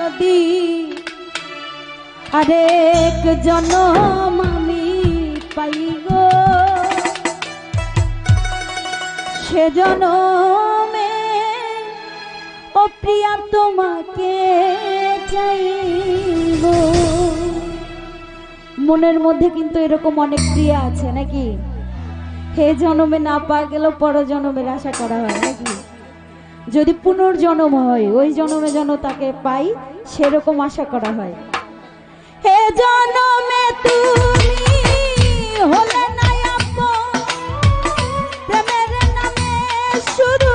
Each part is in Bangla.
যদি আরেক জনম আমি পাই গো, সে জনমে ও প্রিয়া তোমাকে চাইব। মনের মধ্যে কিন্তু এরকম অনেক প্রিয়া আছে নাকি? হে জনমে না পাওয়া গেল পর জনমের আশা করা হয় নাকি? যদি পুনর্জন্ম হয় ওই জন্মে যেন তাকে পাই সেরকম আশা করা হয়। হে জনমে তুমি হলে না আপন, প্রেমের নামে শুধু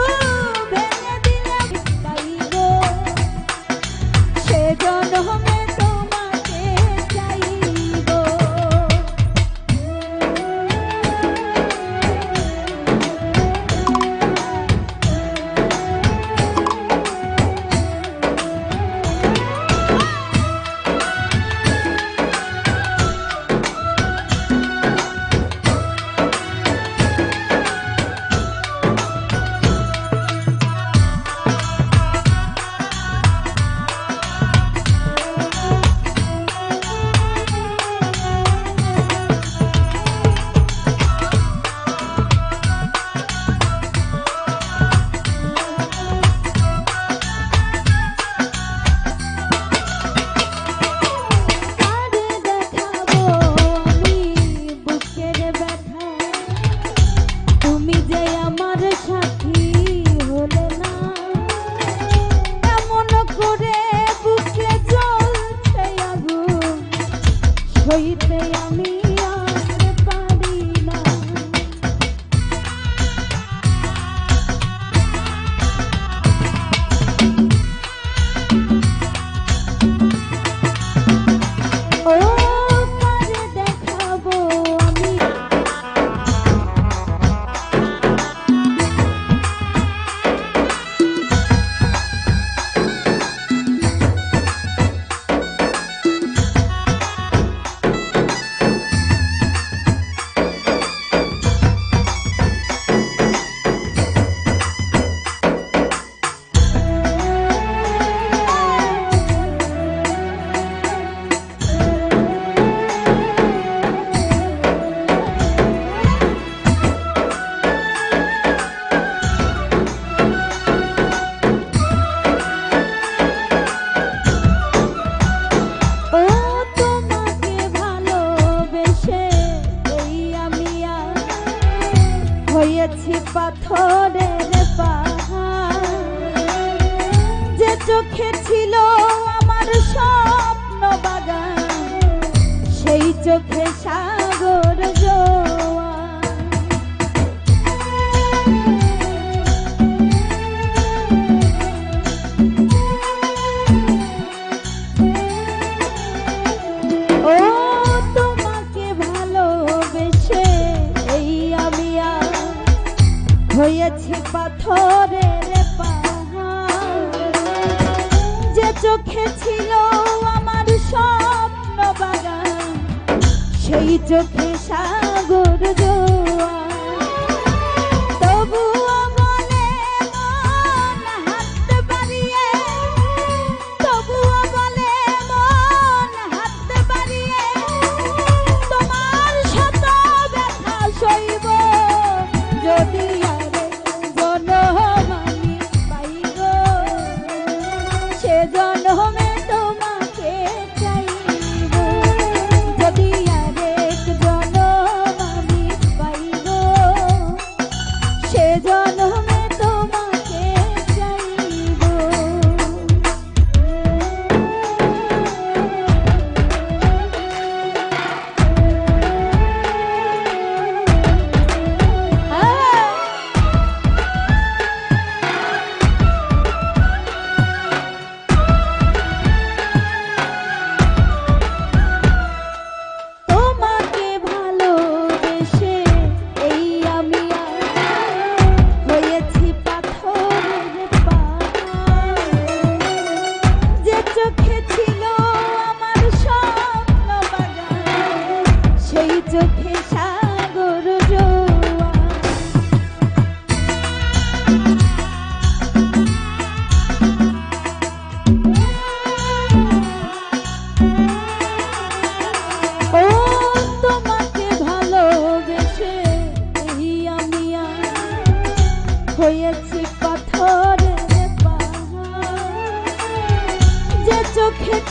ভেঙে দিলে তাই গো, সে জনমে তোমাকে চাইব। হইতে আমি আর পারি না, ও কারে দেখাবো আমি। হয়েছি পাথরের পাহাড়, যে চোখে ছিল আমার স্বপ্ন বাগান, সেই চোখে সাগর জোয়ার। ও তোমাকে ভালোবেসে এই আমি হয়েছি পাথরের পাহাড়, যে চোখে ছিল আমার স্বপ্ন বাগান, সেই চোখে সাগর জোয়ার। তবুও বলে মন হাত বাড়িয়ে, তবুও বলে মন হাত বাড়িয়ে, তোমার শত ব্যথা সইব যদি জনমে তোমাকে চাইব, যদি আরেক জনম আমি পাইব।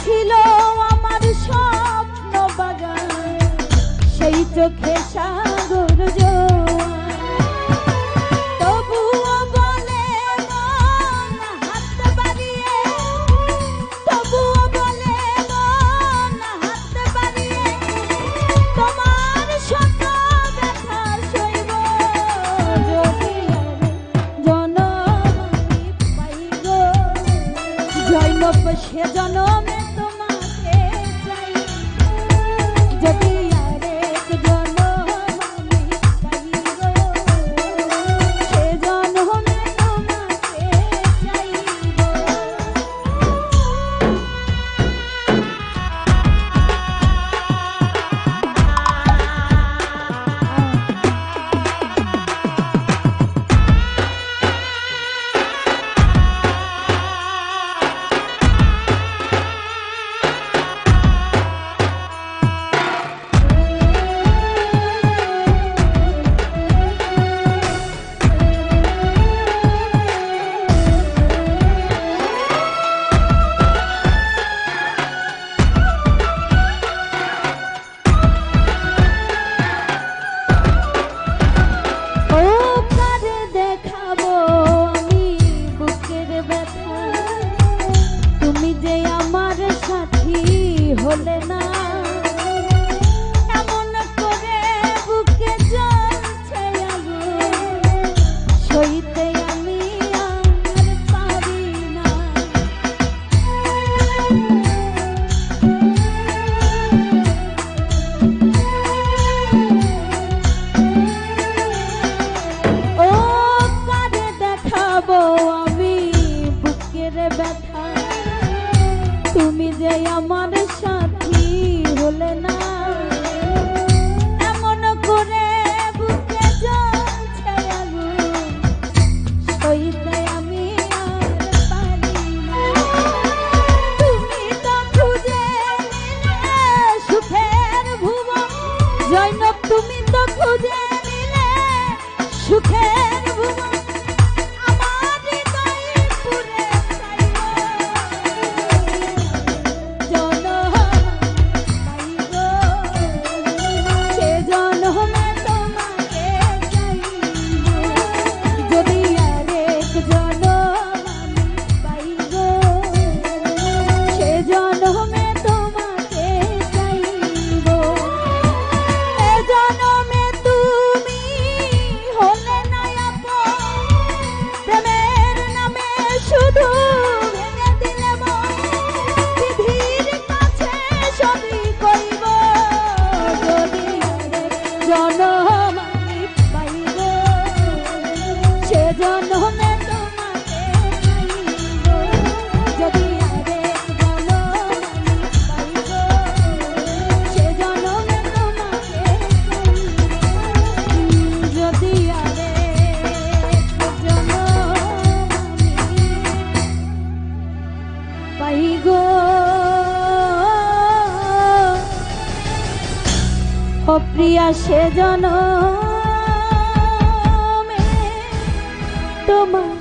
ছিল আমার স্বপ্ন বাগান, সেই চোখে সাগর জোয়ার। তবুও বলে মন হাত বাড়িয়ে, তবুও বলে মন হাত বাড়িয়ে, তোমার শত ব্যথা সইব যদি জনম পাই গো। জৈনব সে জনমে তোমাকে চাই, যদি আরেক জনম আমি পাই গো, সে জনমে তোমাকে চাইব। হলে না এমন করে বুকে জ্বলছে আগুন, সইতে আমি আর পারি না। ও কারে দেখাবো আমি বুকের ব্যথা, তুমি যে আমার সাথী হলে না এমন করে বুকে জ্বলছে আগুন, সইতে আমি আর পারি না। তুমি তো খুঁজে নিলে সুখের ভুবন, জৈনব তুমি তো খুঁজে নিলে সুখের ভুবন, আমার হৃদয় পুরে জনমে তোমাকে চাইব, যদি আরেক জনম আমি পাইব, সে জনমে তোমাকে চাইব, যদি আরেক জনম আমি পাই গো। ও প্রিয়া সে জনম তোমার